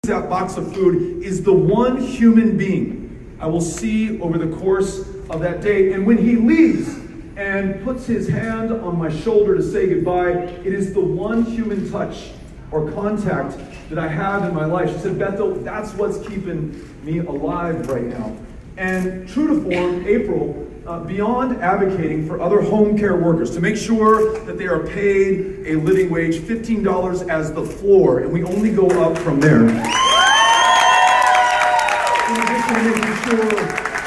that box of food is the one human being I will see over the course of that day. And when he leaves and puts his hand on my shoulder to say goodbye, it is the one human touch or contact that I have in my life. She said, Beto, that's what's keeping me alive right now. And true to form, April, beyond advocating for other home care workers to make sure that they are paid a living wage, $15 as the floor, and we only go up from there. In addition to making sure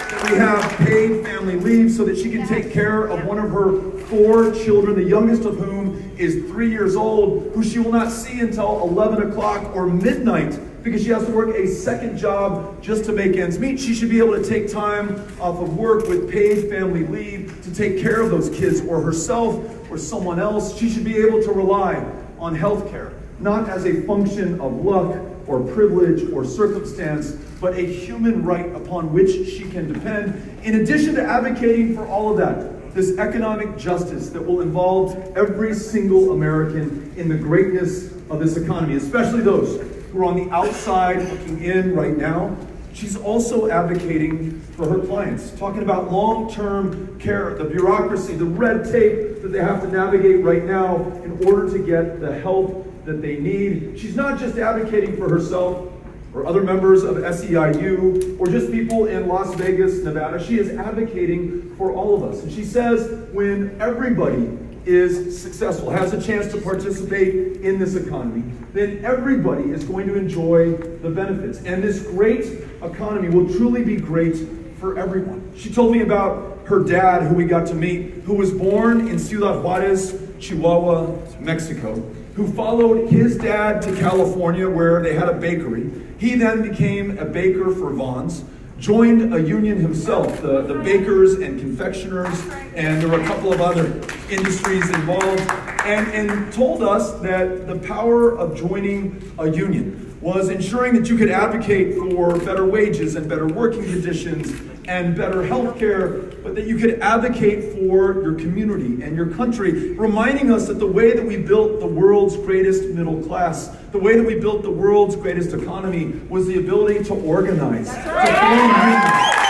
that we have paid family leave so that she can take care of one of her 4 children, the youngest of whom is 3 years old, who she will not see until 11 o'clock or midnight because she has to work a second job just to make ends meet. She should be able to take time off of work with paid family leave to take care of those kids or herself or someone else. She should be able to rely on health care, not as a function of luck or privilege or circumstance, but a human right upon which she can depend. In addition to advocating for all of that, this economic justice that will involve every single American in the greatness of this economy, especially those who are on the outside looking in right now. She's also advocating for her clients, talking about long-term care, the bureaucracy, the red tape that they have to navigate right now in order to get the help that they need. She's not just advocating for herself or other members of SEIU or just people in Las Vegas, Nevada. She is advocating for all of us. And she says when everybody is successful, has a chance to participate in this economy, then everybody is going to enjoy the benefits. And this great economy will truly be great for everyone. She told me about her dad, who we got to meet, who was born in Ciudad Juarez, Chihuahua, Mexico, who followed his dad to California where they had a bakery. He then became a baker for Vaughn's, joined a union himself, the bakers and confectioners, and there were a couple of other industries involved, and told us that the power of joining a union was ensuring that you could advocate for better wages and better working conditions and better health care, but that you could advocate for your community and your country, reminding us that the way that we built the world's greatest middle class, the way that we built the world's greatest economy was the ability to organize, to form unions,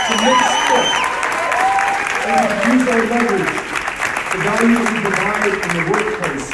to make split, and to use our leverage, the value that we provide in the workplace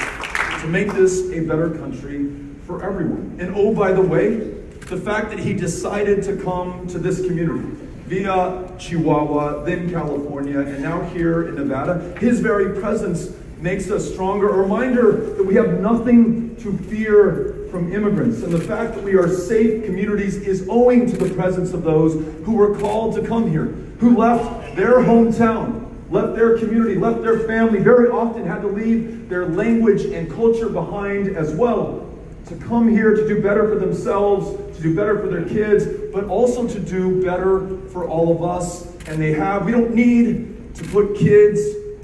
to make this a better country for everyone. And oh, by the way, the fact that he decided to come to this community via Chihuahua, then California, and now here in Nevada, his very presence makes us stronger. A reminder that we have nothing to fear from immigrants. And the fact that we are safe communities is owing to the presence of those who were called to come here, who left their hometown, left their community, left their family, very often had to leave their language and culture behind as well, to come here to do better for themselves, to do better for their kids, but also to do better for all of us. And they have. We don't need to put kids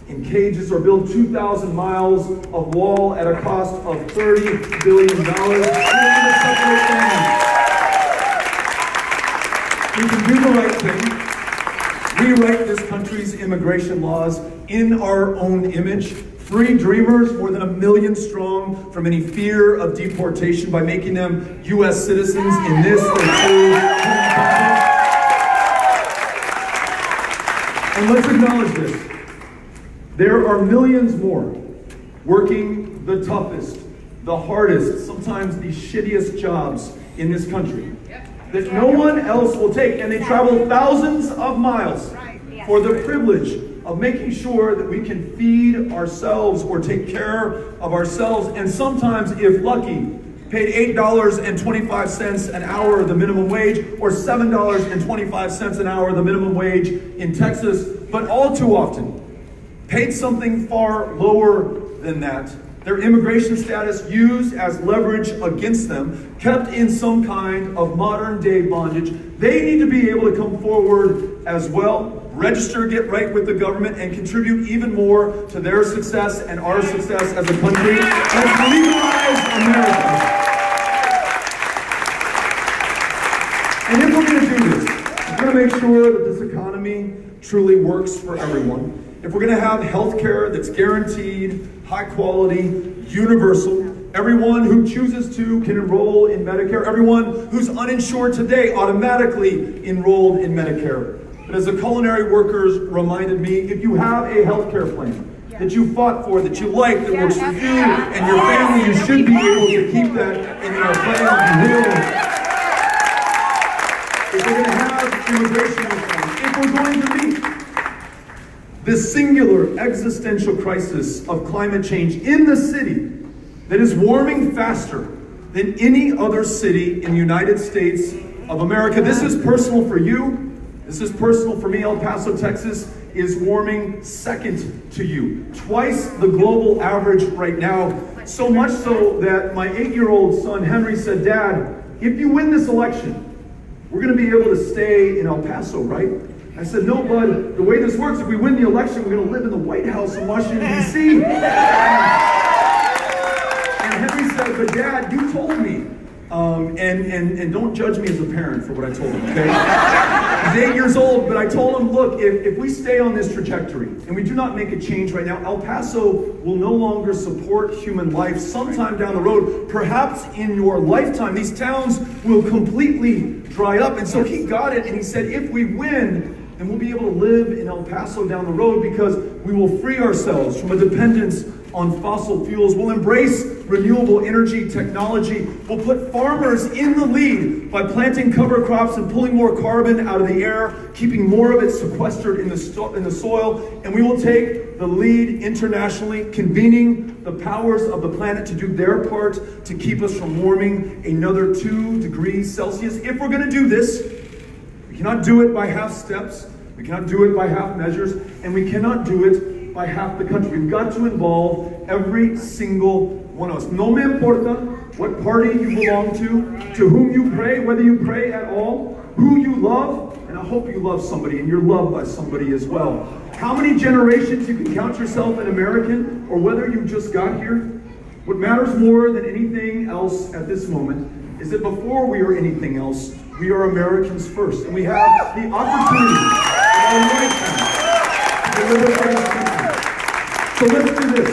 in cages or build 2,000 miles of wall at a cost of $30 billion. We can do the right thing, rewrite this country's immigration laws in our own image, free dreamers, more than 1 million strong, from any fear of deportation by making them U.S. citizens in this their true country. And let's acknowledge this. There are millions more working the toughest, the hardest, sometimes the shittiest jobs in this country that no one else will take. And they travel thousands of miles for the privilege of making sure that we can feed ourselves or take care of ourselves, and sometimes, if lucky, paid $8.25 an hour, the minimum wage, or $7.25 an hour, the minimum wage in Texas, but all too often, paid something far lower than that. Their immigration status used as leverage against them, kept in some kind of modern day bondage. They need to be able to come forward as well, register, get right with the government, and contribute even more to their success and our success as a country. Let's legalize America. And if we're going to do this, we're going to make sure that this economy truly works for everyone. If we're going to have health care that's guaranteed, high quality, universal, Everyone who chooses to can enroll in Medicare. Everyone who's uninsured today automatically enrolled in Medicare. But as the culinary workers reminded me, if you have a health care plan that you fought for, that you like, that works for you and your family, you should be able to keep that in your plan. You will. If we're going to have immigration reform, if we're going to meet this singular existential crisis of climate change in the city that is warming faster than any other city in the United States of America. This is personal for you. This is personal for me. El Paso, Texas is warming second to you. Twice the global average right now. So much so that my 8-year-old son Henry said, "Dad, if you win this election, we're going to be able to stay in El Paso, right?" I said, "No, bud. The way this works, if we win the election, we're going to live in the White House in Washington, D.C. And Henry said, "But Dad, you told me." And don't judge me as a parent for what I told him, okay? He's 8 years old, but I told him, look, if we stay on this trajectory and we do not make a change right now, El Paso will no longer support human life sometime down the road. Perhaps in your lifetime, these towns will completely dry up. And so he got it, and he said, if we win, then we'll be able to live in El Paso down the road because we will free ourselves from a dependence on fossil fuels. We'll embrace renewable energy technology. We'll put farmers in the lead by planting cover crops and pulling more carbon out of the air, keeping more of it sequestered in the soil. And we will take the lead internationally, convening the powers of the planet to do their part to keep us from warming another 2 degrees Celsius. If we're going to do this, we cannot do it by half steps. We cannot do it by half measures. And we cannot do it by half the country. We've got to involve every single one of us. No me importa what party you belong to whom you pray, whether you pray at all, who you love, and I hope you love somebody and you're loved by somebody as well. How many generations you can count yourself an American, or whether you just got here. What matters more than anything else at this moment is that before we are anything else, we are Americans first. And we have the opportunity in our lifetime to deliver for this country. So let's do this.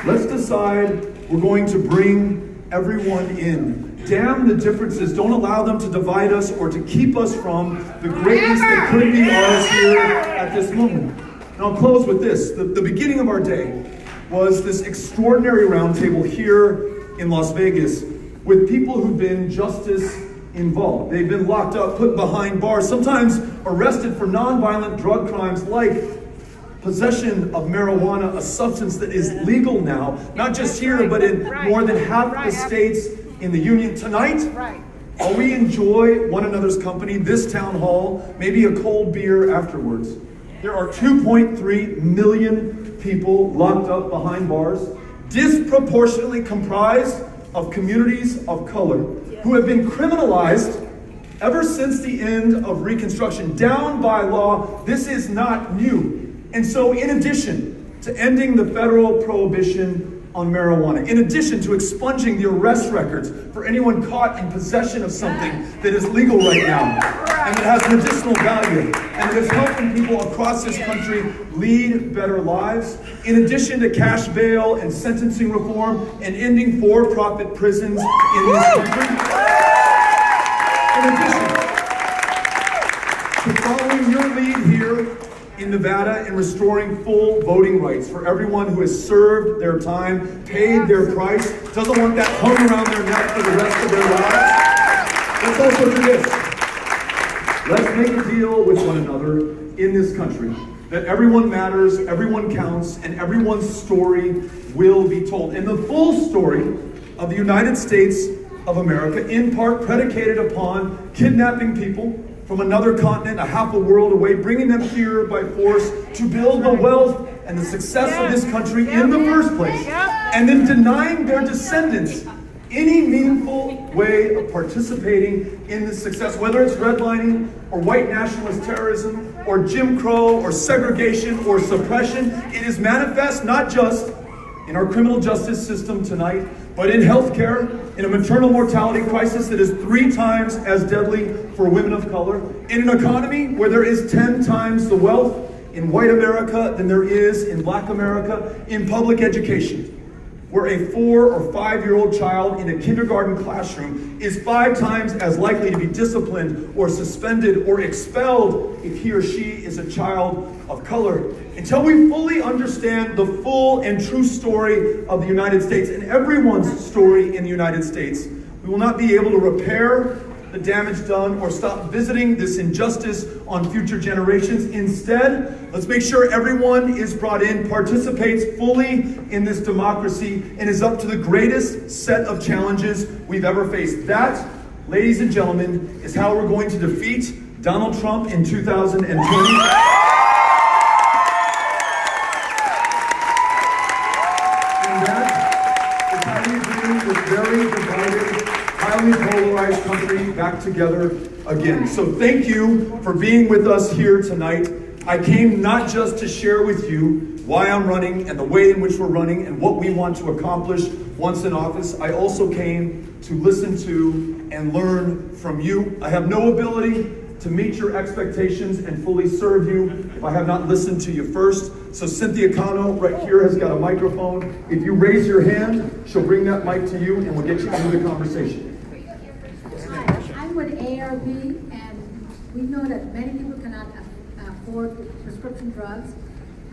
Let's decide we're going to bring everyone in. Damn the differences. Don't allow them to divide us or to keep us from the greatness that could be ours here at this moment. And I'll close with this. The beginning of our day was this extraordinary roundtable here in Las Vegas with people who've been justice involved. They've been locked up, put behind bars, sometimes arrested for nonviolent drug crimes like possession of marijuana, a substance that is legal now, not just here, but in more than half the states in the union. Tonight, while we enjoy one another's company, this town hall, maybe a cold beer afterwards, there are 2.3 million people locked up behind bars, disproportionately comprised of communities of color who have been criminalized ever since the end of Reconstruction. Down by law, this is not new. And so in addition to ending the federal prohibition on marijuana, in addition to expunging the arrest records for anyone caught in possession of something that is legal right now and that has medicinal value and that is helping people across this country lead better lives, in addition to cash bail and sentencing reform and ending for-profit prisons in this country, in addition to following your lead here in Nevada and restoring full voting rights for everyone who has served their time, paid their price, doesn't want that hung around their neck for the rest of their lives. Let's also do this. Let's make a deal with one another in this country that everyone matters, everyone counts, and everyone's story will be told. And the full story of the United States of America, in part predicated upon kidnapping people from another continent, a half a world away, bringing them here by force to build the wealth and the success of this country in the first place, and then denying their descendants any meaningful way of participating in this success, whether it's redlining or white nationalist terrorism or Jim Crow or segregation or suppression. It is manifest not just in our criminal justice system tonight, but in healthcare, in a maternal mortality crisis that is 3 times as deadly for women of color, in an economy where there is 10 times the wealth in white America than there is in black America, in public education, where a 4 or 5-year-old child in a kindergarten classroom is 5 times as likely to be disciplined or suspended or expelled if he or she is a child of color. Until we fully understand the full and true story of the United States and everyone's story in the United States, we will not be able to repair the damage done or stop visiting this injustice on future generations. Instead, let's make sure everyone is brought in, participates fully in this democracy, and is up to the greatest set of challenges we've ever faced. That, ladies and gentlemen, is how we're going to defeat Donald Trump in 2020. Very divided, highly polarized country back together again. So thank you for being with us here tonight. I came not just to share with you why I'm running and the way in which we're running and what we want to accomplish once in office. I also came to listen to and learn from you. I have no ability to meet your expectations and fully serve you if I have not listened to you first. So Cynthia Cano right here has got a microphone. If you raise your hand, she'll bring that mic to you and we'll get you into the conversation. Hi, I'm with ARB, and we know that many people cannot afford prescription drugs,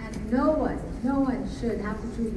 and no one should have to be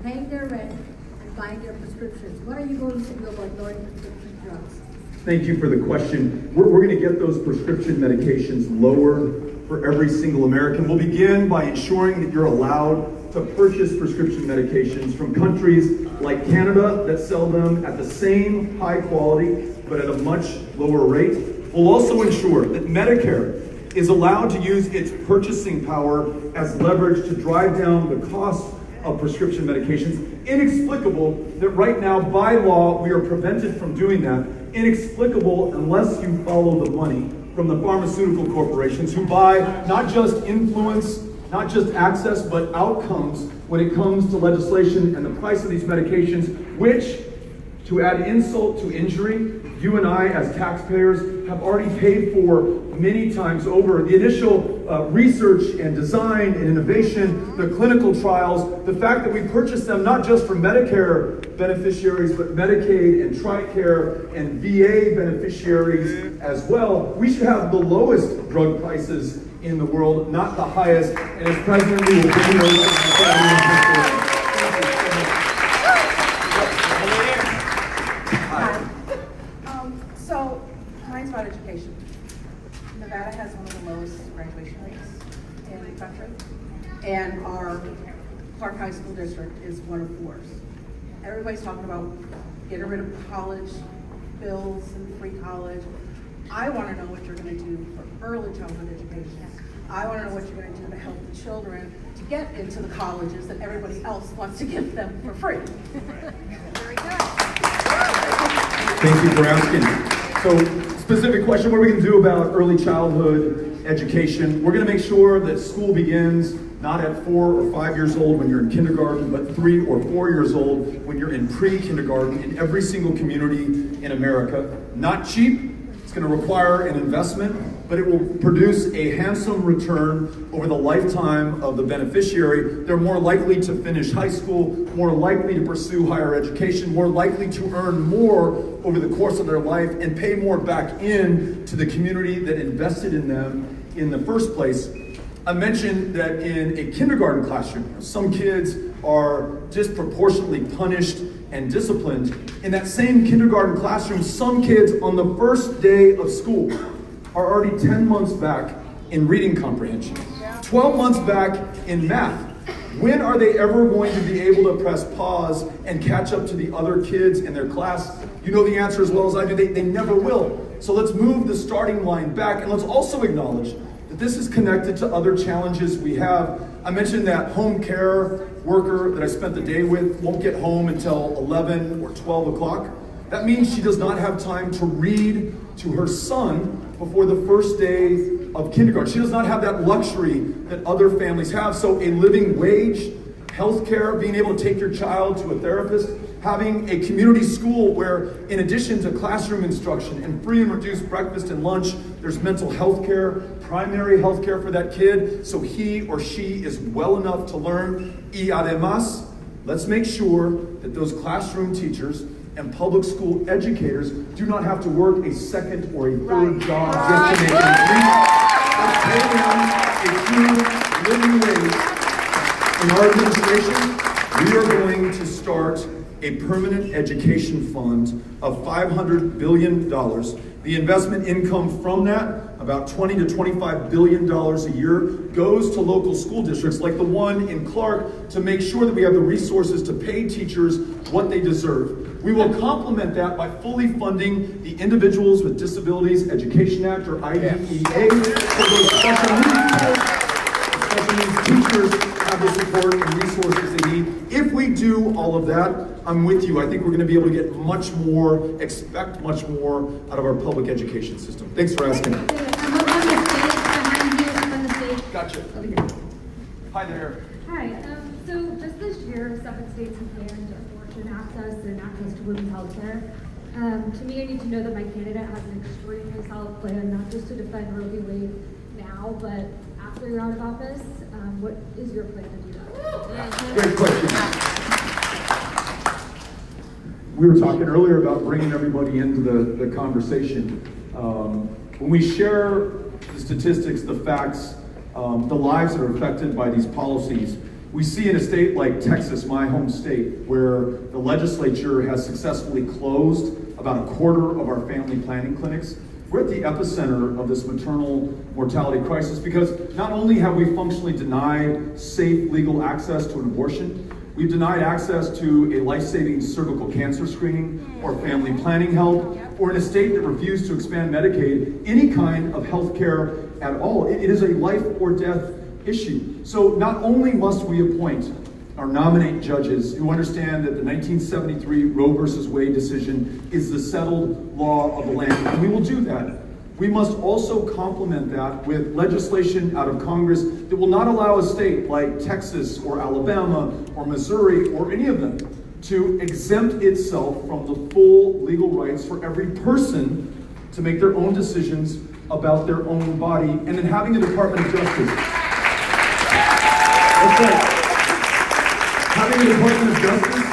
paying their rent and buying their prescriptions. What are you going to do about lowering prescription drugs? Thank you for the question. We're going to get those prescription medications lower for every single American. We'll begin by ensuring that you're allowed to purchase prescription medications from countries like Canada that sell them at the same high quality but at a much lower rate. We'll also ensure that Medicare is allowed to use its purchasing power as leverage to drive down the cost of prescription medications. Inexplicable that right now, by law, we are prevented from doing that. Inexplicable unless you follow the money from the pharmaceutical corporations who buy not just influence, not just access, but outcomes when it comes to legislation and the price of these medications, which, to add insult to injury, you and I as taxpayers have already paid for many times over. The initial research and design and innovation, the clinical trials, the fact that we purchase them not just for Medicare beneficiaries, but Medicaid and TRICARE and VA beneficiaries as well. We should have the lowest drug prices in the world, not the highest. And as president, we will bring those. So, mine's about education. Nevada has one of the lowest graduation rates in the country, and our Clark High School District is one of the worst. Everybody's talking about getting rid of college bills and free college. I want to know what you're going to do for early childhood education. I want to know what you're going to do to help the children to get into the colleges that everybody else wants to give them for free. Very good. Thank you for asking. So, specific question, what are we going to do about early childhood education? We're going to make sure that school begins not at 4 or 5 years old when you're in kindergarten, but 3 or 4 years old when you're in pre-kindergarten in every single community in America. Not cheap. It's going to require an investment, but it will produce a handsome return over the lifetime of the beneficiary. They're more likely to finish high school, more likely to pursue higher education, more likely to earn more over the course of their life and pay more back in to the community that invested in them in the first place. I mentioned that in a kindergarten classroom, some kids are disproportionately punished and disciplined. In that same kindergarten classroom, some kids on the first day of school are already 10 months back in reading comprehension, 12 months back in math. When are they ever going to be able to press pause and catch up to the other kids in their class? You know the answer as well as I do, they never will. So let's move the starting line back, and let's also acknowledge that this is connected to other challenges we have. I mentioned that home care worker that I spent the day with won't get home until 11 or 12 o'clock. That means she does not have time to read to her son before the first day of kindergarten. She does not have that luxury that other families have. So a living wage, healthcare, being able to take your child to a therapist, having a community school where in addition to classroom instruction and free and reduced breakfast and lunch, there's mental health care, primary health care for that kid so he or she is well enough to learn. Y además, Let's make sure that those classroom teachers and public school educators do not have to work a second or a third job just to make ends meet. Let's pay them a true living wage. In our administration, we are going to start a permanent education fund of $500 billion. The investment income from that, about $20 to $25 billion a year, goes to local school districts like the one in Clark to make sure that we have the resources to pay teachers what they deserve. We will complement that by fully funding the Individuals with Disabilities Education Act, or IDEA, for those special needs teachers have the support and resources they need. If we do all of that, I'm with you. I think we're going to be able to get much more, expect much more out of our public education system. Thanks for asking. I'm on the stage, behind you, I'm on the stage. Gotcha. Over here. Hi there. Hi, so just this year, 7 states have banned abortion access and access to women's health care. To me, I need to know that my candidate has an extraordinarily solid plan, not just to defend Roe v. Wade now, but after you're out of office. What is your plan to do that? Great question. We were talking earlier about bringing everybody into the conversation. When we share the statistics, the facts, the lives that are affected by these policies, we see in a state like Texas, my home state, where the legislature has successfully closed about a quarter of our family planning clinics. We're at the epicenter of this maternal mortality crisis because not only have we functionally denied safe legal access to an abortion, we've denied access to a life-saving cervical cancer screening or family planning help, or in a state that refused to expand Medicaid, any kind of health care at all. It is a life or death issue. So not only must we appoint or nominate judges who understand that the 1973 Roe versus Wade decision is the settled law of the land, and we will do that. We must also complement that with legislation out of Congress that will not allow a state like Texas or Alabama or Missouri or any of them to exempt itself from the full legal rights for every person to make their own decisions about their own body, and then having a Department of Justice. That's right. Having a Department of Justice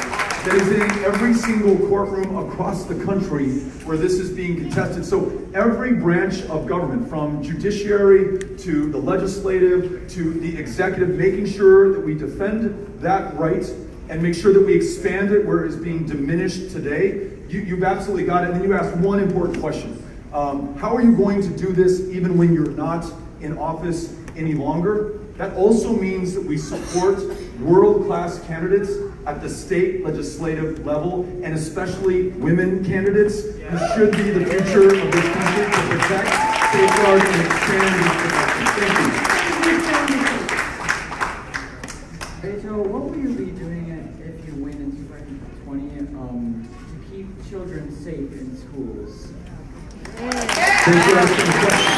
that is in every single courtroom across the country where this is being contested. So every branch of government, from judiciary to the legislative to the executive, making sure that we defend that right and make sure that we expand it where it is being diminished today. You've absolutely got it. And then you asked one important question. How are you going to do this even when you're not in office any longer? That also means that we support world-class candidates at the state legislative level, and especially women candidates who should be the future of this country to protect, safeguard, and expand these protections. Thank you. Beto, what will you be doing if you win in 2020 to keep children safe in schools? Thanks for asking the question.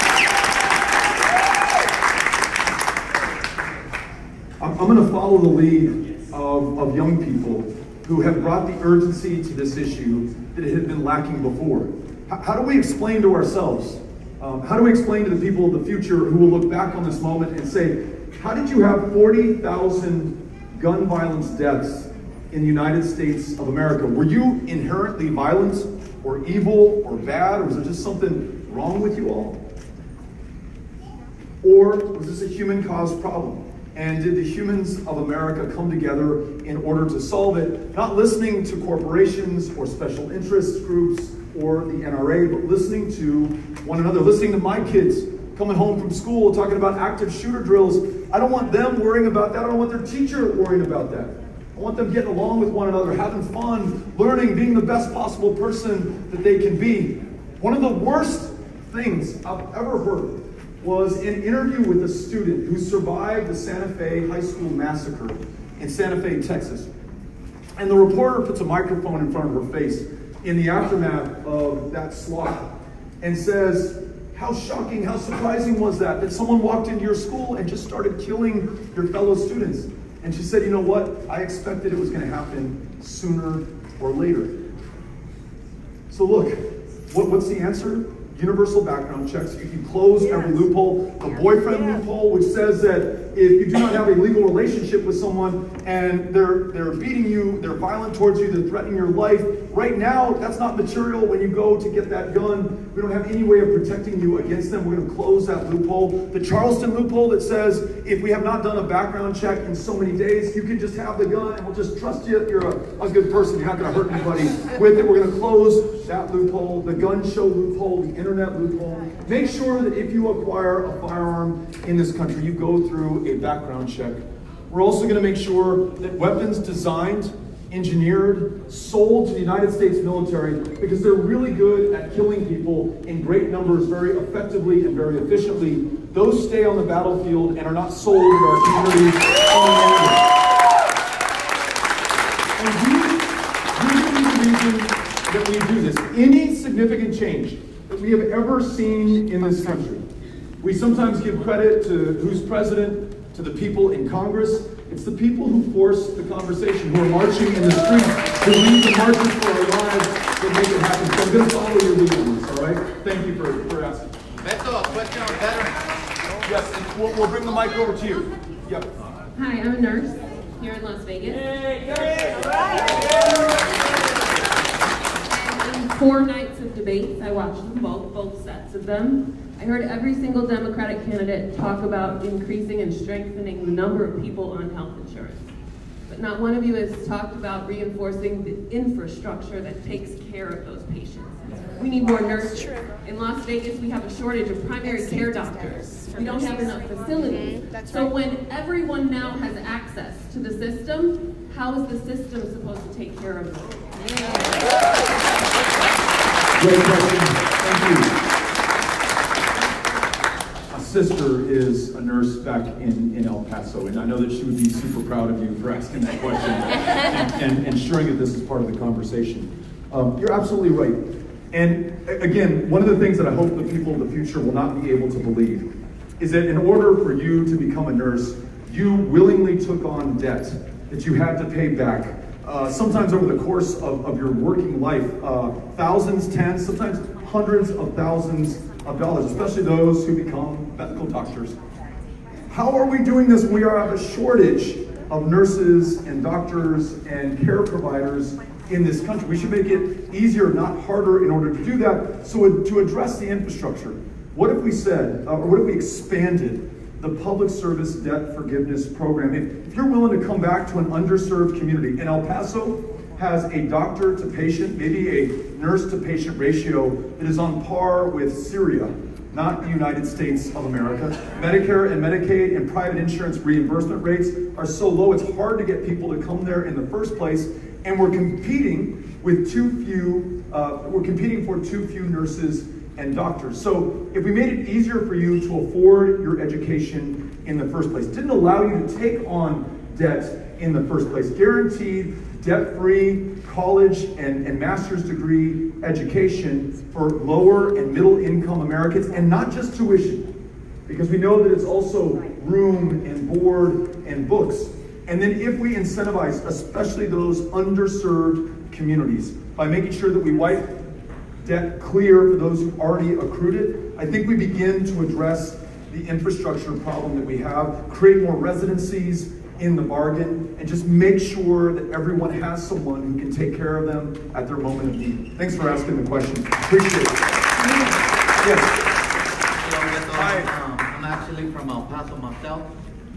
I'm going to follow the lead of young people who have brought the urgency to this issue that it had been lacking before. How do we explain to ourselves? How do we explain to the people of the future who will look back on this moment and say, how did you have 40,000 gun violence deaths in the United States of America? Were you inherently violent or evil or bad, or was there just something wrong with you all? Or was this a human-caused problem? And did the humans of America come together in order to solve it, not listening to corporations or special interest groups or the NRA, but listening to one another, listening to my kids coming home from school talking about active shooter drills. I don't want them worrying about that. I don't want their teacher worrying about that. I want them getting along with one another, having fun, learning, being the best possible person that they can be. One of the worst things I've ever heard was an interview with a student who survived the Santa Fe High School massacre in Santa Fe, Texas. And the reporter puts a microphone in front of her face in the aftermath of that slaughter and says, how shocking, how surprising was that someone walked into your school and just started killing your fellow students? And she said, you know what? I expected it was going to happen sooner or later. So look, what's the answer? universal background checks. You can close every loophole. The boyfriend loophole, which says that if you do not have a legal relationship with someone and they're beating you, they're violent towards you, they're threatening your life, right now, that's not material when you go to get that gun. We don't have any way of protecting you against them. We're going to close that loophole. The Charleston loophole that says if we have not done a background check in so many days, you can just have the gun and we'll just trust you. You're a good person. You're not going to hurt anybody with it. We're going to close that loophole, the gun show loophole, the internet loophole. Make sure that if you acquire a firearm in this country, you go through a background check. We're also going to make sure that weapons designed, engineered, sold to the United States military, because they're really good at killing people in great numbers very effectively and very efficiently, those stay on the battlefield and are not sold to our communities unattended. And here's the reason that we do this. Any significant change that we have ever seen in this country, we sometimes give credit to who's president, to the people in Congress. It's the people who force the conversation, who are marching in the streets, who lead the marches for our lives that make it happen. So I'm going to follow your lead on this, all right? Thank you for asking. Beto, a question on veterans. Yes, and we'll bring the mic over to you. Yep. Hi, I'm a nurse here in Las Vegas. In 4 nights of debates, I watched them both sets of them. I heard every single Democratic candidate talk about increasing and strengthening the number of people on health insurance. But not one of you has talked about reinforcing the infrastructure that takes care of those patients. We need more nurses. In Las Vegas, we have a shortage of primary care doctors. We don't have enough facilities. So when everyone now has access to the system, how is the system supposed to take care of them? Great question. Thank you. My sister is a nurse back in El Paso, and I know that she would be super proud of you for asking that question and ensuring that this is part of the conversation. You're absolutely right. And again, one of the things that I hope the people of the future will not be able to believe is that in order for you to become a nurse, you willingly took on debt that you had to pay back. Sometimes over the course of your working life, thousands, tens, sometimes hundreds of thousands of dollars, especially those who become medical doctors. How are we doing this when we have a shortage of nurses and doctors and care providers in this country? We should make it easier, not harder, in order to do that. So to address the infrastructure, what if we said, or what if we expanded the public service debt forgiveness program? If you're willing to come back to an underserved community, and El Paso has a doctor to patient, maybe a nurse to patient ratio that is on par with Syria, not the United States of America. Medicare and Medicaid and private insurance reimbursement rates are so low, it's hard to get people to come there in the first place, and we're competing with too few nurses and doctors. So if we made it easier for you to afford your education in the first place, didn't allow you to take on debt in the first place, guaranteed debt-free college and master's degree education for lower and middle income Americans, and not just tuition, because we know that it's also room and board and books. And then if we incentivize, especially those underserved communities, by making sure that we wipe debt clear for those who already accrued it, I think we begin to address the infrastructure problem that we have, create more residencies in the bargain, and just make sure that everyone has someone who can take care of them at their moment of need. Thanks for asking the question. Appreciate it. Yes. Hi. I'm actually from El Paso myself.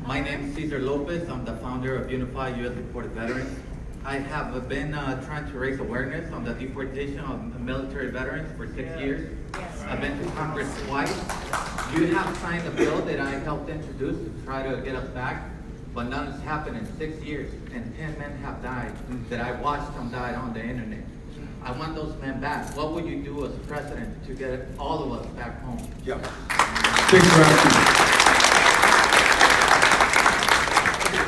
My name is Cesar Lopez. I'm the founder of Unified U.S. Deported Veterans. I have been trying to raise awareness on the deportation of military veterans for 6 years. I've been to Congress twice. You have signed a bill that I helped introduce to try to get us back, but none has happened in 6 years, and 10 men have died that I watched them die on the internet. I want those men back. What would you do as president to get all of us back home? Yeah. Thanks for asking.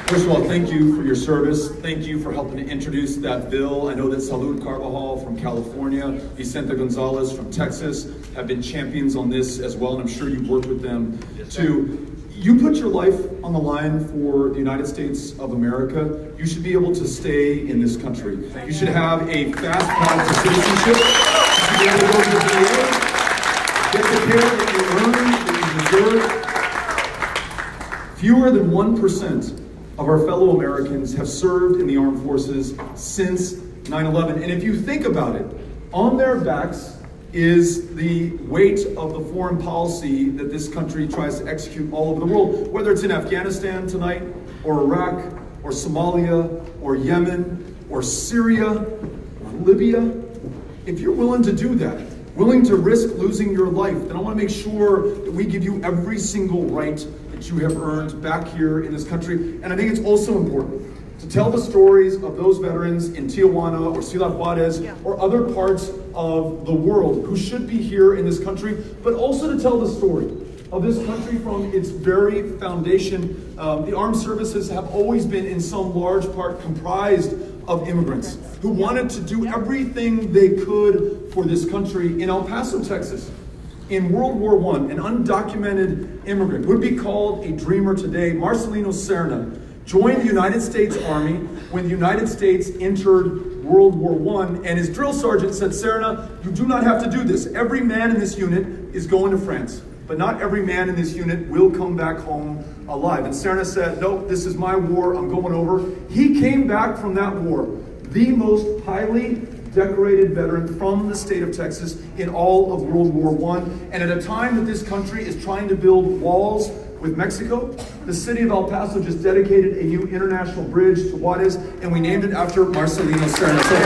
First of all, thank you for your service. Thank you for helping to introduce that bill. I know that Salud Carvajal from California, Vicente Gonzalez from Texas have been champions on this as well, and I'm sure you've worked with them too. You put your life on the line for the United States of America. You should be able to stay in this country. You should have a fast path to citizenship. You should be able to go to the VA. care that you earn, that you deserve. Fewer than 1% of our fellow Americans have served in the armed forces since 9/11. And if you think about it, on their backs is the weight of the foreign policy that this country tries to execute all over the world, whether it's in Afghanistan tonight, or Iraq, or Somalia, or Yemen, or Syria, or Libya. If you're willing to do that, willing to risk losing your life, then I want to make sure that we give you every single right that you have earned back here in this country. And I think it's also important to tell the stories of those veterans in Tijuana or Ciudad Juarez or other parts of the world who should be here in this country, but also to tell the story of this country from its very foundation. The armed services have always been in some large part comprised of immigrants who wanted to do everything they could for this country. In El Paso, Texas, in World War I, an undocumented immigrant would be called a dreamer today. Marcelino Serna joined the United States Army when the United States entered World War I, and his drill sergeant said, "Serna, you do not have to do this. Every man in this unit is going to France, but not every man in this unit will come back home alive." And Serna said, "Nope, this is my war, I'm going over." He came back from that war, the most highly decorated veteran from the state of Texas in all of World War I. And at a time that this country is trying to build walls with Mexico, the city of El Paso just dedicated a new international bridge to Juarez, and we named it after Marcelino Serna. So,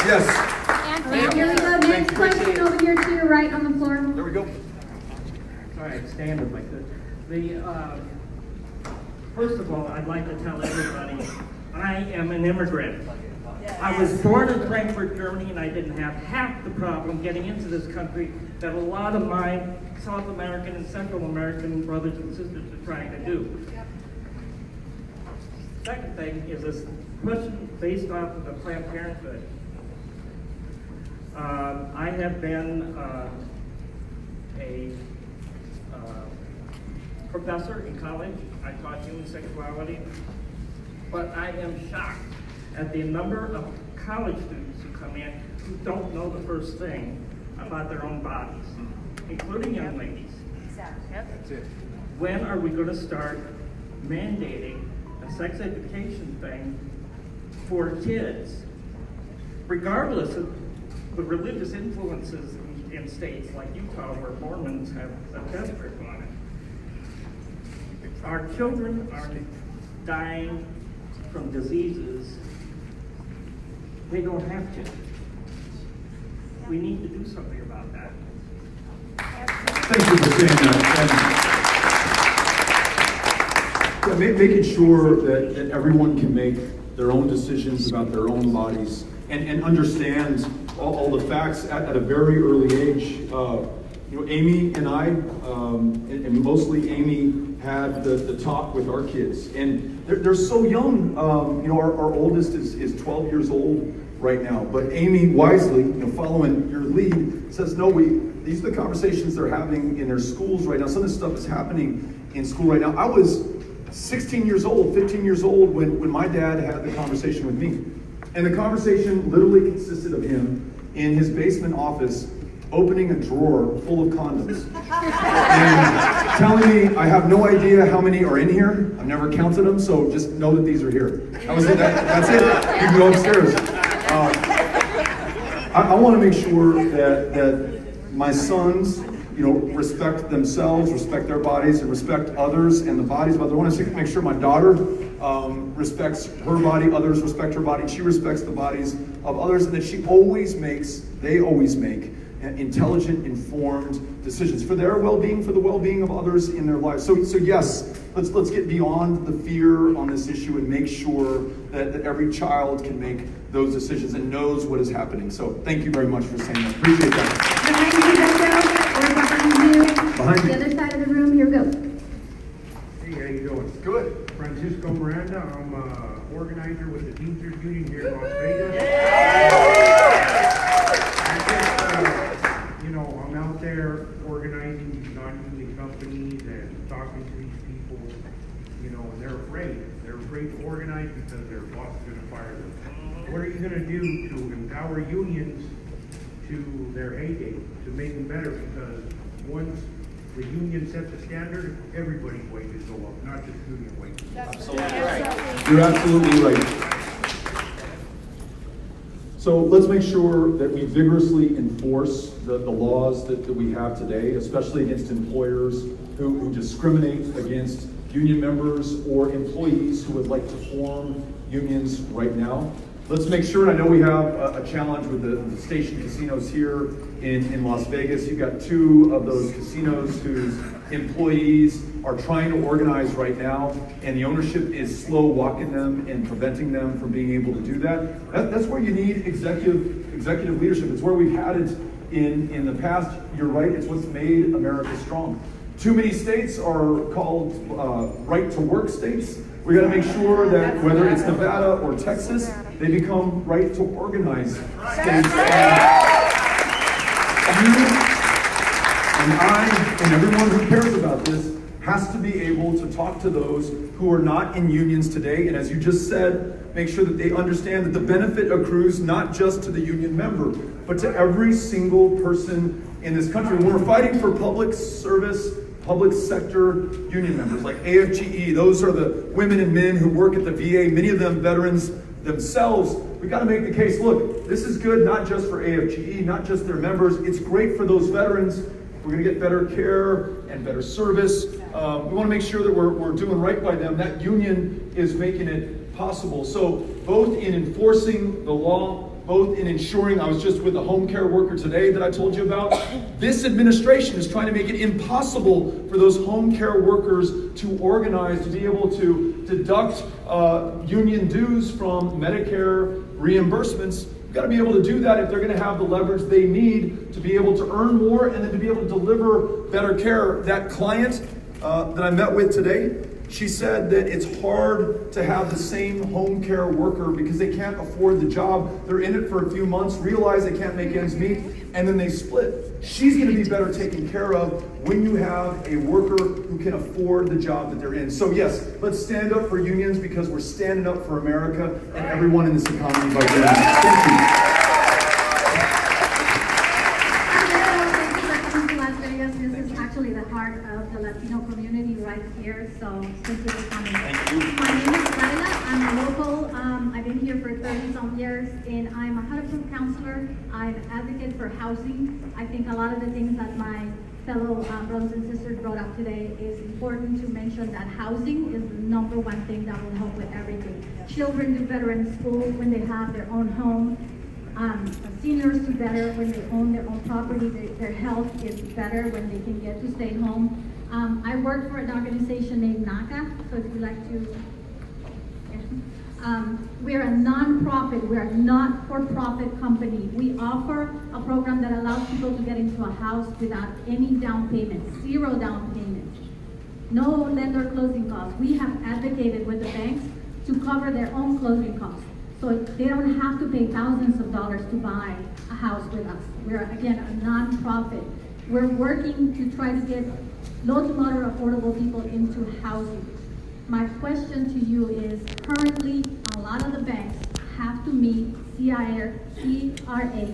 yes. And here we go. Next question over here to your right on the floor. There we go. All right, stand if I could. First of all, I'd like to tell everybody, I am an immigrant. I was born in Frankfurt, Germany, and I didn't have half the problem getting into this country that a lot of my South American and Central American brothers and sisters are trying to do. Second thing is this question based off of the Planned Parenthood. I have been a professor in college. I taught human sexuality, but I am shocked at the number of college students who come in who don't know the first thing about their own bodies, including young ladies. Exactly. That's it. When are we going to start mandating a sex education thing for kids, regardless of the religious influences in states like Utah where Mormons have a test grip on it? Our children are dying from diseases they don't have to. We need to do something about that. Thank you for saying that. And making sure that everyone can make their own decisions about their own bodies and understand all the facts at a very early age. Amy and I, and mostly Amy, had the talk with our kids, and they're so young. Our oldest is 12 years old right now, but Amy wisely, following your lead, says, no, these are the conversations they're having in their schools right now. Some of this stuff is happening in school right now. I was 16 years old, 15 years old when my dad had the conversation with me. And the conversation literally consisted of him in his basement office opening a drawer full of condoms and telling me, I have no idea how many are in here. I've never counted them, so just know that these are here. That was it. That's it. You can go upstairs. I want to make sure that my sons, respect themselves, respect their bodies, and respect others and the bodies of others. I want to make sure my daughter respects her body, others respect her body, and she respects the bodies of others, and that they always make intelligent, informed decisions for their well-being, for the well-being of others in their lives. So yes, let's get beyond the fear on this issue and make sure that every child can make those decisions and knows what is happening. So thank you very much for saying that. Appreciate that. Behind you, Beto, or behind you. Behind The you. other side of the room, here we go. Hey, how you doing? Good. Francisco Miranda. I'm organizer with the Teamsters Union here in Las Vegas. I'm out there organizing these non-union companies and talking to these people, and they're afraid. They're afraid to organize because their boss is going to fire them. what are you gonna do to empower unions to their heyday, to make them better? Because once the union sets a standard, everybody's wages go up, not just union wages. You're absolutely right. So let's make sure that we vigorously enforce the laws that we have today, especially against employers who discriminate against union members or employees who would like to form unions right now. Let's make sure, and I know we have a challenge with the station casinos here in Las Vegas. You've got 2 of those casinos whose employees are trying to organize right now, and the ownership is slow walking them and preventing them from being able to do that. That's where you need executive leadership. It's where we've had it in the past. You're right, it's what's made America strong. Too many states are called right-to-work states. We got to make sure that whether it's Nevada or Texas, they become right-to-organize states. You and I and everyone who cares about this has to be able to talk to those who are not in unions today. And as you just said, make sure that they understand that the benefit accrues not just to the union member, but to every single person in this country. When we're fighting for public service, public sector union members like AFGE, those are the women and men who work at the VA, many of them veterans themselves. We got to make the case, look, this is good not just for AFGE, not just their members, it's great for those veterans. We're going to get better care and better service. We want to make sure that we're doing right by them. That union is making it possible. So both in enforcing the law, both in ensuring, I was just with a home care worker today that I told you about, this administration is trying to make it impossible for those home care workers to organize, to be able to deduct union dues from Medicare reimbursements. You've got to be able to do that if they're going to have the leverage they need to be able to earn more and then to be able to deliver better care. That client that I met with today, she said that it's hard to have the same home care worker because they can't afford the job. They're in it for a few months, realize they can't make ends meet, and then they split. She's going to be better taken care of when you have a worker who can afford the job that they're in. So yes, let's stand up for unions because we're standing up for America and everyone in this economy by doing that. Thank you. This is actually the heart of the Latino community right here, so thank you for coming. Thank you. My name is Laila. I'm a local. I've been here for 30-some years, and I'm a HUD-approved counselor. I'm an advocate for housing. I think a lot of the things that my fellow brothers and sisters brought up today is important to mention that housing is the number one thing that will help with everything. Children do better in school when they have their own home. Seniors do better when they own their own property. Their health is better when they can get to stay home. I work for an organization named NACA, so if you'd like to, we're a non-profit, we're a not-for-profit company. We offer a program that allows people to get into a house without any down payment, 0 down payment, no lender closing costs. We have advocated with the banks to cover their own closing costs. So they don't have to pay thousands of dollars to buy a house with us. We're, again, a non-profit. We're working to try to get low to moderate affordable people into housing. My question to you is, currently, a lot of the banks have to meet CRA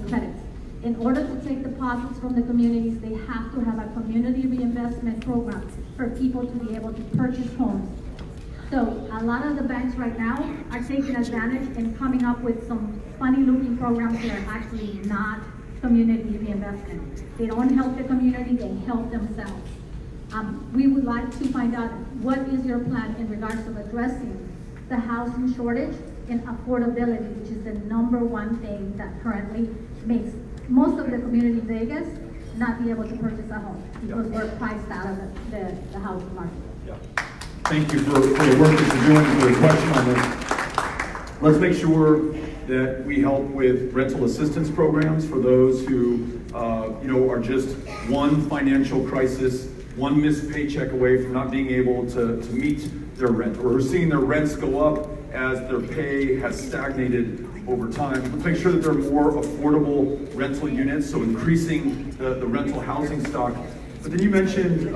credits. In order to take deposits from the communities, they have to have a community reinvestment program for people to be able to purchase homes. So a lot of the banks right now are taking advantage and coming up with some funny looking programs that are actually not community reinvestment. They don't help the community, they help themselves. We would like to find out what is your plan in regards of addressing the housing shortage and affordability, which is the number one thing that currently makes most of the community in Vegas not be able to purchase a home because we're priced out of the housing market. Yeah. Thank you for the work that you're doing, for the question on this. Let's make sure that we help with rental assistance programs for those who are just one financial crisis, one missed paycheck away from not being able to meet their rent, or seeing their rents go up as their pay has stagnated over time. Let's make sure that there are more affordable rental units, so increasing the rental housing stock. But then you mentioned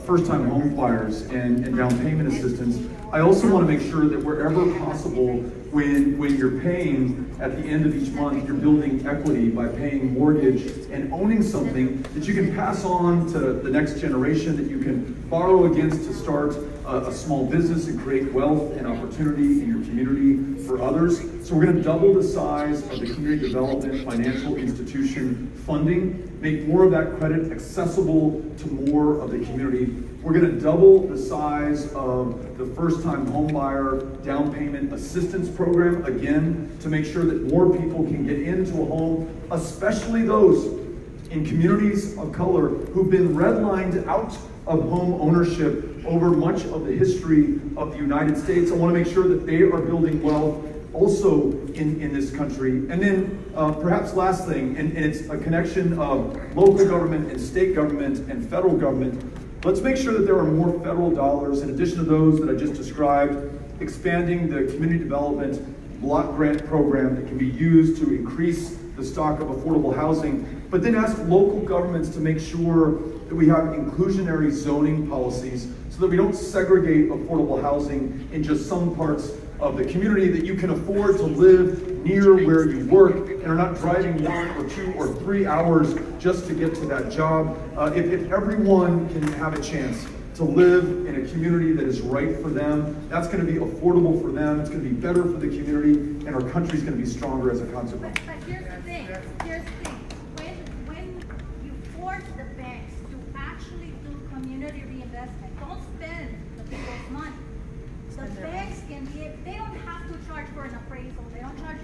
first-time home buyers and down payment assistance. I also want to make sure that wherever possible, when you're paying at the end of each month, you're building equity by paying mortgage and owning something that you can pass on to the next generation, that you can borrow against to start a small business and create wealth and opportunity in your community for others. So we're going to double the size of the community development financial institution funding, make more of that credit accessible to more of the community. We're going to double the size of the first-time homebuyer down payment assistance program, again, to make sure that more people can get into a home, especially those in communities of color who've been redlined out of home ownership over much of the history of the United States. I want to make sure that they are building wealth also in this country. And then perhaps last thing, and it's a connection of local government and state government and federal government. Let's make sure that there are more federal dollars in addition to those that I just described, expanding the community development block grant program that can be used to increase the stock of affordable housing, but then ask local governments to make sure that we have inclusionary zoning policies so that we don't segregate affordable housing in just some parts of the community, that you can afford to live near where you work and are not driving 1 or 2 or 3 hours just to get to that job. If everyone can have a chance to live in a community that is right for them, that's going to be affordable for them, it's going to be better for the community, and our country's going to be stronger as a consequence. But here's the thing, when you force the banks to actually do community reinvestment, don't spend the people's money. The banks can be, they don't have to charge for an appraisal, they don't charge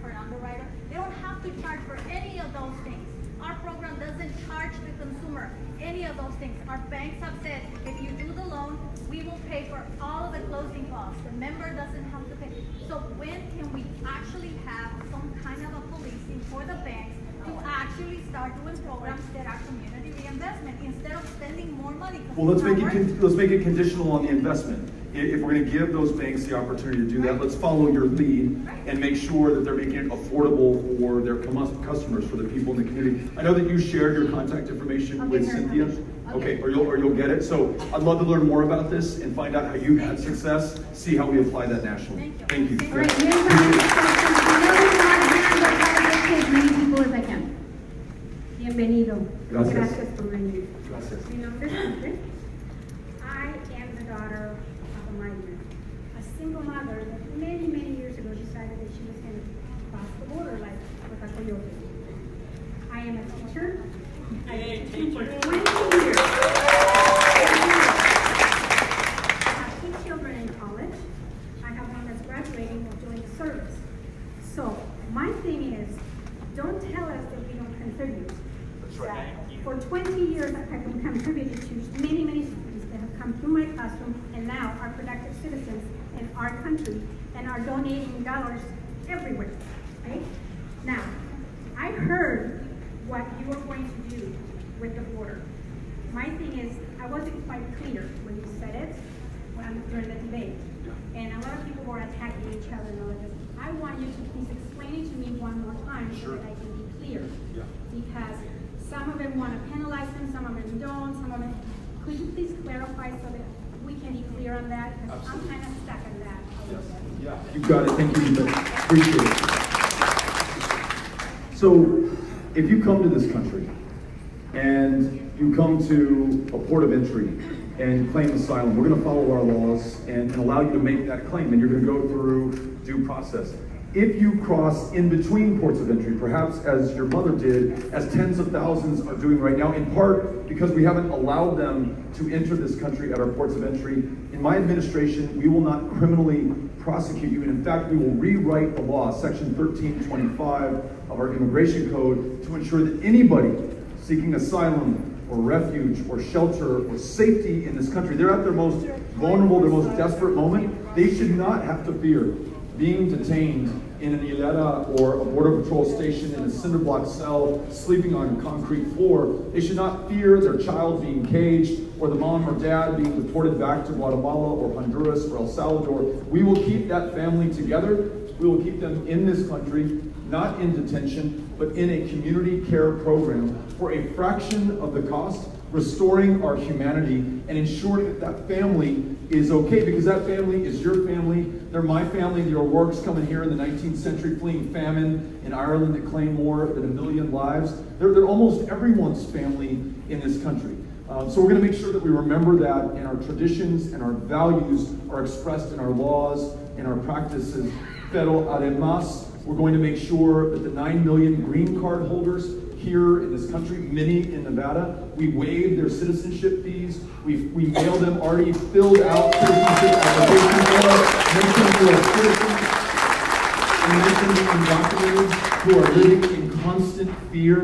for an underwriter, they don't have to charge for any of those things. Our program doesn't charge the consumer any of those things. Our banks have said, if you do the loan, we will pay for all of the closing costs. The member doesn't have to pay. So when can we actually have some kind of a policing for the banks to actually start doing programs that are community reinvestment instead of spending more money? Well, let's make it conditional on the investment. If we're going to give those banks the opportunity to do that, let's follow your lead and make sure that they're making it affordable for their customers, for the people in the community. I know that you shared your contact information with Cynthia. Okay, or you'll get it. So I'd love to learn more about this and find out how you've had success, see how we apply that nationally. Thank you. All right, here's our next question. I know it's not here, but I'll get to as many people as I can. Bienvenido. Gracias. Gracias por venir. Gracias. Mi nombre es Andrés. I am the daughter of a migrant, a single mother that many, many years ago decided that she was going to cross the border like with a coyote. I am a teacher. I've been teaching for 20 years. I have 2 children in college. I have one that's graduating or doing service. So my thing is, don't tell us that we don't contribute. That's right. For 20 years, I've contributed to many, many students that have come through my classroom and now are productive citizens in our country and are donating dollars everywhere, right? Now, I heard what you were going to do with the border. My thing is, I wasn't quite clear when you said it during the debate. And a lot of people were attacking each other and all of this. I want you to please explain it to me one more time so that I can be clear. Yeah. Because some of them want to penalize them, some of them don't, some of them. Could you please clarify so that we can be clear on that? Because I'm kind of stuck on that. Yes. Yeah. You got it. Thank you. Appreciate it. So, if you come to this country and you come to a port of entry and claim asylum, we're going to follow our laws and allow you to make that claim, and you're going to go through due process. If you cross in between ports of entry, perhaps as your mother did, as tens of thousands are doing right now, in part because we haven't allowed them to enter this country at our ports of entry, in my administration, we will not criminally prosecute you. And in fact, we will rewrite the law, section 1325 of our immigration code, to ensure that anybody seeking asylum or refuge or shelter or safety in this country, they're at their most vulnerable, their most desperate moment, they should not have to fear being detained in an hilera or a border patrol station in a cinder block cell, sleeping on a concrete floor. They should not fear their child being caged or the mom or dad being deported back to Guatemala or Honduras or El Salvador. We will keep that family together. We will keep them in this country, not in detention, but in a community care program for a fraction of the cost restoring our humanity and ensuring that that family is okay, because that family is your family. They're my family. The O'Rourke's coming here in the 19th century, fleeing famine in Ireland that claimed more than 1 million lives. They're almost everyone's family in this country. So we're going to make sure that we remember that, and our traditions and our values are expressed in our laws and our practices. Pero además, we're going to make sure that the 9 million green card holders here in this country, many in Nevada, we waive their citizenship fees. We mail them already filled out citizenship application forms. Make sure you are citizens. And make sure you're undocumented who are living in constant fear,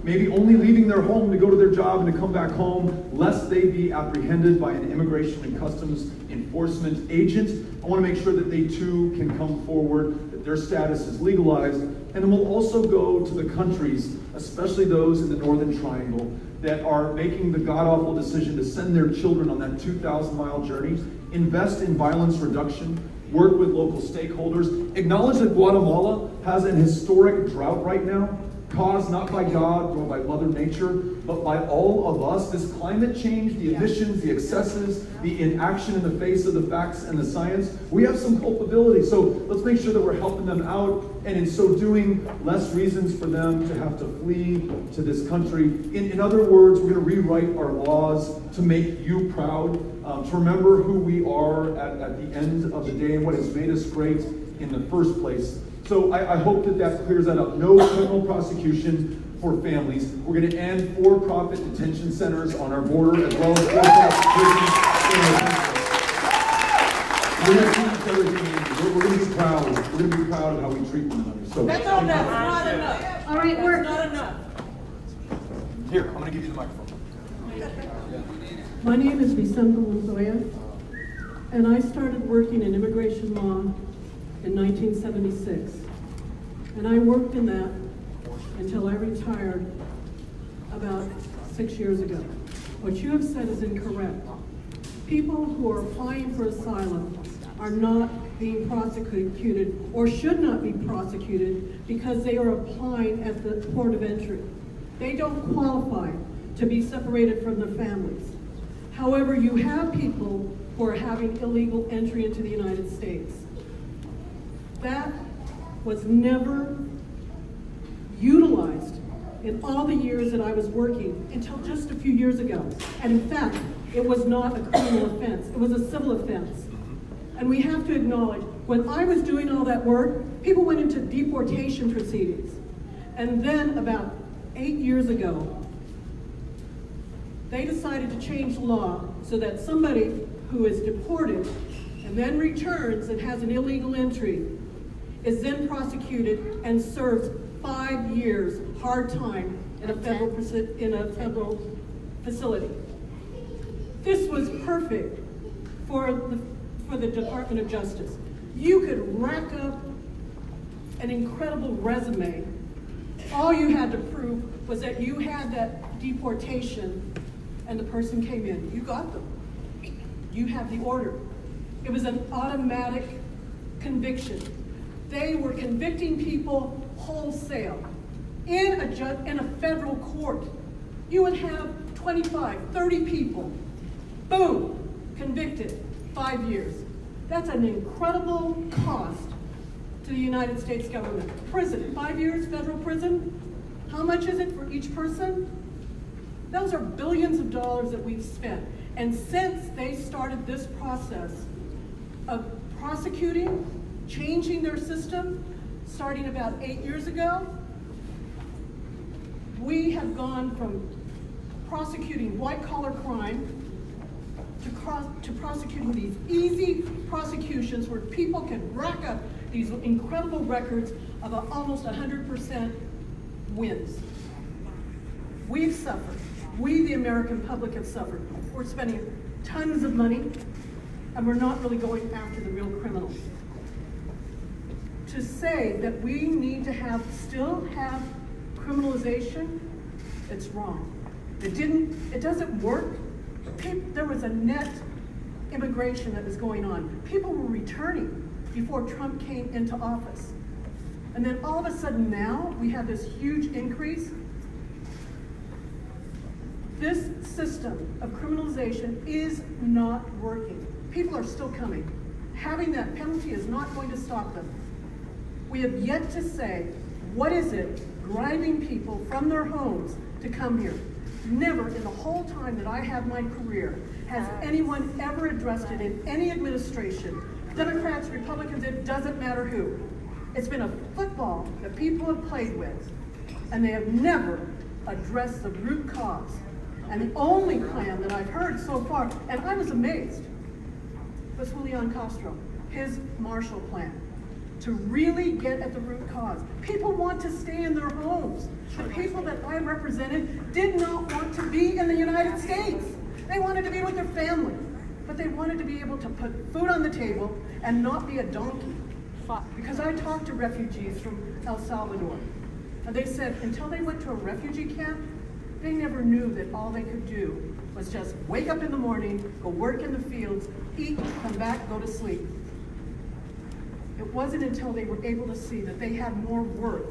maybe only leaving their home to go to their job and to come back home, lest they be apprehended by an immigration and customs enforcement agent. I want to make sure that they too can come forward, that their status is legalized. And then we'll also go to the countries, especially those in the Northern Triangle, that are making the god-awful decision to send their children on that 2,000-mile journey, invest in violence reduction, work with local stakeholders, acknowledge that Guatemala has an historic drought right now, caused not by God nor by Mother Nature, but by all of us. This climate change, the emissions, the excesses, the inaction in the face of the facts and the science, we have some culpability. So let's make sure that we're helping them out, and in so doing, less reasons for them to have to flee to this country. In other words, we're going to rewrite our laws to make you proud, to remember who we are at the end of the day and what has made us great in the first place. So I hope that that clears that up. No criminal prosecution for families. We're going to end for-profit detention centers on our border, as well as for-profit prisons in our country. We're going to be proud. We're going to be proud of how we treat one another. So That's not enough. All right, That's not enough. here, I'm going to give you the microphone. My name is Vicente Montoya, and I started working in immigration law in 1976. And I worked in that until I retired about 6 years ago. What you have said is incorrect. People who are applying for asylum are not being prosecuted or should not be prosecuted because they are applying at the port of entry. They don't qualify to be separated from their families. However, you have people who are having illegal entry into the United States. That was never utilized in all the years that I was working until just a few years ago. And in fact, it was not a criminal offense, it was a civil offense. And we have to acknowledge, when I was doing all that work, people went into deportation proceedings. And then about 8 years ago, they decided to change the law so that somebody who is deported and then returns and has an illegal entry is then prosecuted and serves 5 years hard time in a federal facility. This was perfect for the Department of Justice. You could rack up an incredible resume. All you had to prove was that you had that deportation and the person came in. You got them. You have the order. It was an automatic conviction. They were convicting people wholesale in a federal court. You would have 25, 30 people, boom, convicted, 5 years. That's an incredible cost to the United States government. Prison, 5 years, federal prison. How much is it for each person? Those are billions of dollars that we've spent. And since they started this process of prosecuting, changing their system, starting about 8 years ago, we have gone from prosecuting white-collar crime to prosecuting these easy prosecutions where people can rack up these incredible records of almost 100% wins. We've suffered. We, the American public, have suffered. We're spending tons of money, and we're not really going after the real criminals. To say that we need to still have criminalization, it's wrong. It doesn't work. There was a net immigration that was going on. People were returning before Trump came into office. And then all of a sudden now, we have this huge increase. This system of criminalization is not working. People are still coming. Having that penalty is not going to stop them. We have yet to say, what is it driving people from their homes to come here? Never in the whole time that I have my career has anyone ever addressed it in any administration. Democrats, Republicans, it doesn't matter who. It's been a football that people have played with, and they have never addressed the root cause. And the only plan that I've heard so far, and I was amazed, was Julian Castro, his Marshall Plan, to really get at the root cause. People want to stay in their homes. The people that I represented did not want to be in the United States. They wanted to be with their family, but they wanted to be able to put food on the table and not be a donkey. Because I talked to refugees from El Salvador, and they said until they went to a refugee camp, they never knew that all they could do was just wake up in the morning, go work in the fields, eat, come back, go to sleep. It wasn't until they were able to see that they had more worth.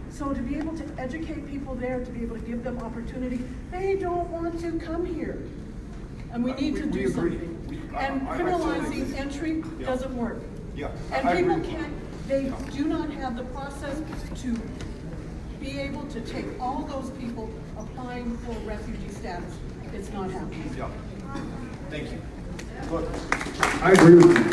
So to be able to educate people there, to be able to give them opportunity, they don't want to come here. And we need to do something. And criminalizing entry doesn't work. Yeah, And I people agree. they do not have the process to be able to take all those people applying for refugee status. It's not happening. Yeah. Thank you. Look, I agree with you.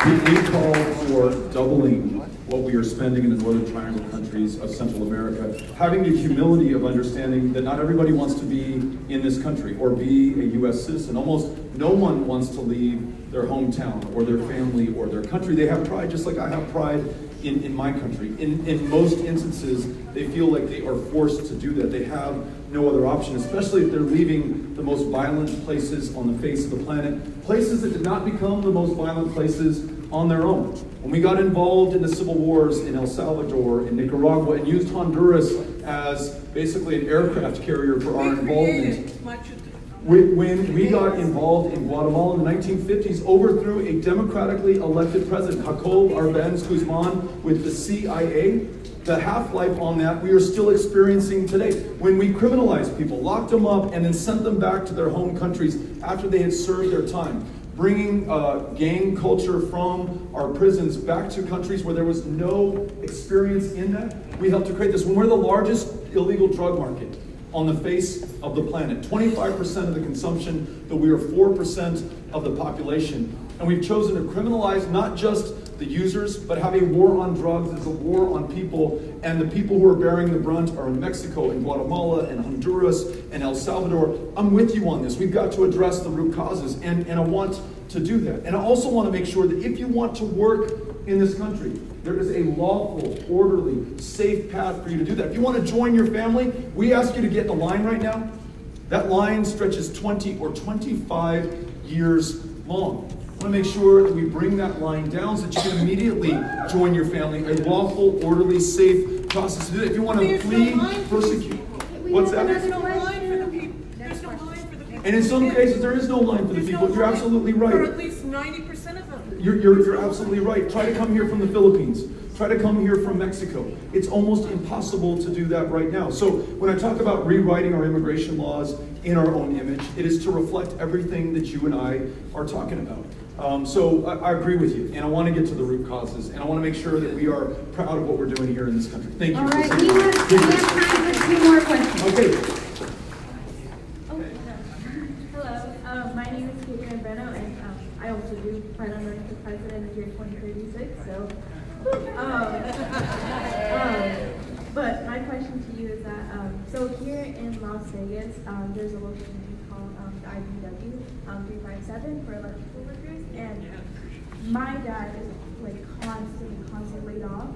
We call for doubling what we are spending in the Northern Triangle countries of Central America, having the humility of understanding that not everybody wants to be in this country or be a U.S. citizen. Almost no one wants to leave their hometown or their family or their country. They have pride, just like I have pride in my country. In most instances, they feel like they are forced to do that. They have no other option, especially if they're leaving the most violent places on the face of the planet, places that did not become the most violent places on their own. When we got involved in the civil wars in El Salvador, in Nicaragua, and used Honduras as basically an aircraft carrier for our involvement, when we got involved in Guatemala in the 1950s, overthrew a democratically elected president, Jacob Arbenz Guzman, with the CIA. The half-life on that we are still experiencing today. When we criminalized people, locked them up, and then sent them back to their home countries after they had served their time, bringing gang culture from our prisons back to countries where there was no experience in that, we helped to create this. When we're the largest illegal drug market on the face of the planet, 25% of the consumption, but we are 4% of the population. And we've chosen to criminalize not just the users, but have a war on drugs is a war on people, and the people who are bearing the brunt are in Mexico and Guatemala and Honduras and El Salvador. I'm with you on this. We've got to address the root causes, and I want to do that. And I also want to make sure that if you want to work in this country, there is a lawful, orderly, safe path for you to do that. If you want to join your family, we ask you to get in the line right now. That line stretches 20 or 25 years long. I want to make sure that we bring that line down so that you can immediately join your family. A lawful, orderly, safe process to do that. If you want to flee, persecute. What's that? There's no line for the people. There's no line for the people. And in some cases, there is no line for the people. You're absolutely right. For at least 90% of them. You're absolutely right. Try to come here from the Philippines. Try to come here from Mexico. It's almost impossible to do that right now. So when I talk about rewriting our immigration laws in our own image, it is to reflect everything that you and I are talking about. So I agree with you, and I want to get to the root causes, and I want to make sure that we are proud of what we're doing here in this country. Thank you. All right, we have time for 2 more questions. Okay. Hello, my name is Beto, and I also do plan on running for president in the year 2036. So, but my question to you is that so here in Las Vegas, there's a local union called the IBW 357 for electrical workers, and my dad is like constantly laid off.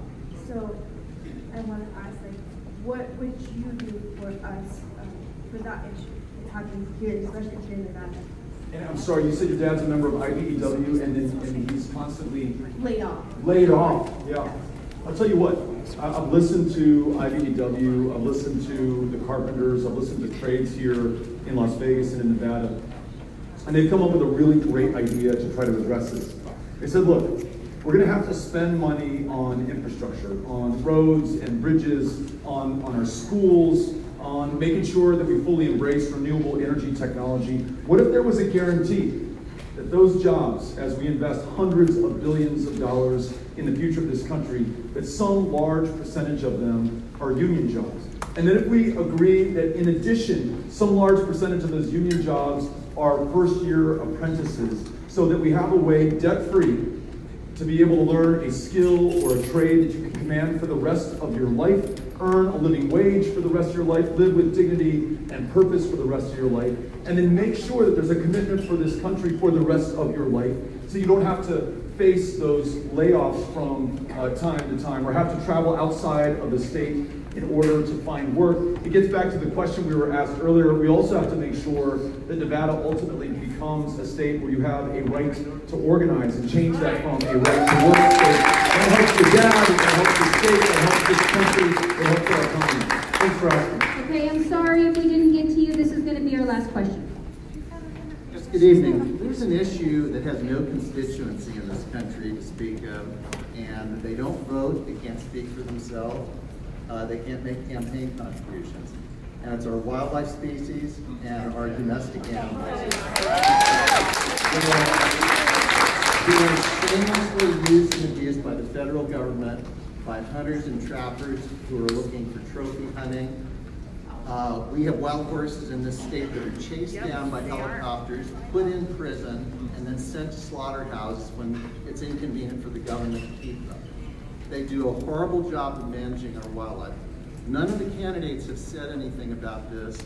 So I want to ask, like, what would you do for us for that issue? It's happening here, especially here in Nevada. And I'm sorry, you said your dad's a member of IBEW, and he's constantly Laid off. Laid off, yeah. I'll tell you what, I've listened to IBEW, I've listened to the carpenters, I've listened to trades here in Las Vegas and in Nevada, and they've come up with a really great idea to try to address this. They said, look, we're going to have to spend money on infrastructure, on roads and bridges, on our schools, on making sure that we fully embrace renewable energy technology. What if there was a guarantee that those jobs, as we invest hundreds of billions of dollars in the future of this country, that some large percentage of them are union jobs? And then if we agree that in addition, some large percentage of those union jobs are first-year apprentices, so that we have a way, debt-free, to be able to learn a skill or a trade that you can command for the rest of your life, earn a living wage for the rest of your life, live with dignity and purpose for the rest of your life, and then make sure that there's a commitment for this country for the rest of your life, so you don't have to face those layoffs from time to time, or have to travel outside of the state in order to find work. It gets back to the question we were asked earlier. We also have to make sure that Nevada ultimately becomes a state where you have a right to organize and change that from a right to work state. That helps the dad, that helps the state, that helps this country, that helps our economy. Thanks for asking. Okay, I'm sorry if we didn't get to you. This is going to be our last question. Good evening. There's an issue that has no constituency in this country to speak of, and they don't vote, they can't speak for themselves, they can't make campaign contributions. And it's our wildlife species and our domestic animals. They are shamelessly used and abused by the federal government, by hunters and trappers who are looking for trophy hunting. We have wild horses in this state that are chased down by helicopters, put in prison, and then sent to slaughterhouses when it's inconvenient for the government to keep them. They do a horrible job of managing our wildlife. None of the candidates have said anything about this,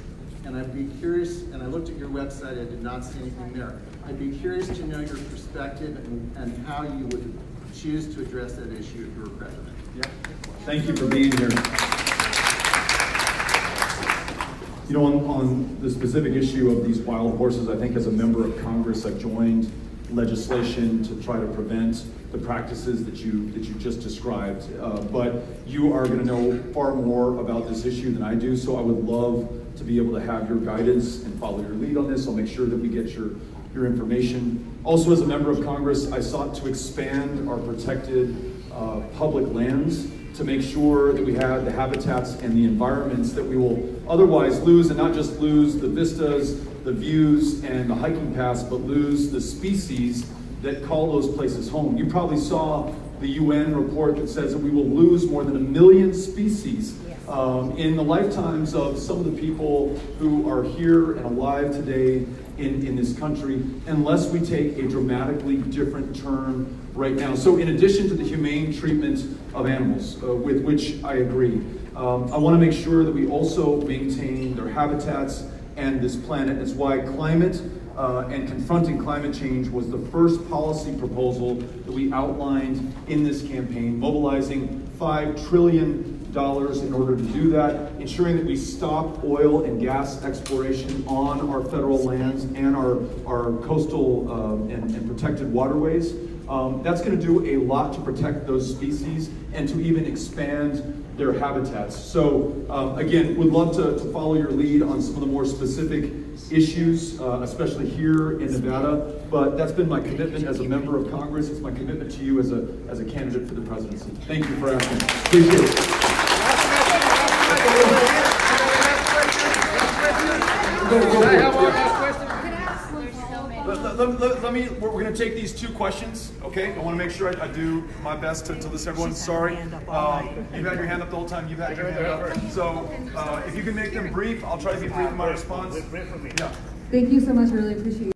and I'd be curious, and I looked at your website, I did not see anything there. I'd be curious to know your perspective and how you would choose to address that issue if you were president. Yeah. Thank you for being here. You know, on the specific issue of these wild horses, I think as a member of Congress, I've joined legislation to try to prevent the practices that you just described. But you are going to know far more about this issue than I do, so I would love to be able to have your guidance and follow your lead on this. I'll make sure that we get your information. Also, as a member of Congress, I sought to expand our protected public lands to make sure that we have the habitats and the environments that we will otherwise lose, and not just lose the vistas, the views, and the hiking paths, but lose the species that call those places home. You probably saw the UN report that says that we will lose more than 1 million species in the lifetimes of some of the people who are here and alive today in this country, unless we take a dramatically different turn right now. So in addition to the humane treatment of animals, with which I agree, I want to make sure that we also maintain their habitats and this planet. That's why climate and confronting climate change was the first policy proposal that we outlined in this campaign, mobilizing $5 trillion in order to do that, ensuring that we stop oil and gas exploration on our federal lands and our coastal and protected waterways. That's going to do a lot to protect those species and to even expand their habitats. So again, would love to follow your lead on some of the more specific issues, especially here in Nevada, but that's been my commitment as a member of Congress. It's my commitment to you as a candidate for the presidency. Thank you for asking. Appreciate it. Let me, we're going to take these 2 questions, okay? I want to make sure I do my best to listen to everyone. Sorry. You've had your hand up the whole time. You've had your hand up. So if you can make them brief, I'll try to be brief in my response. Yeah. Thank you so much. Really appreciate it.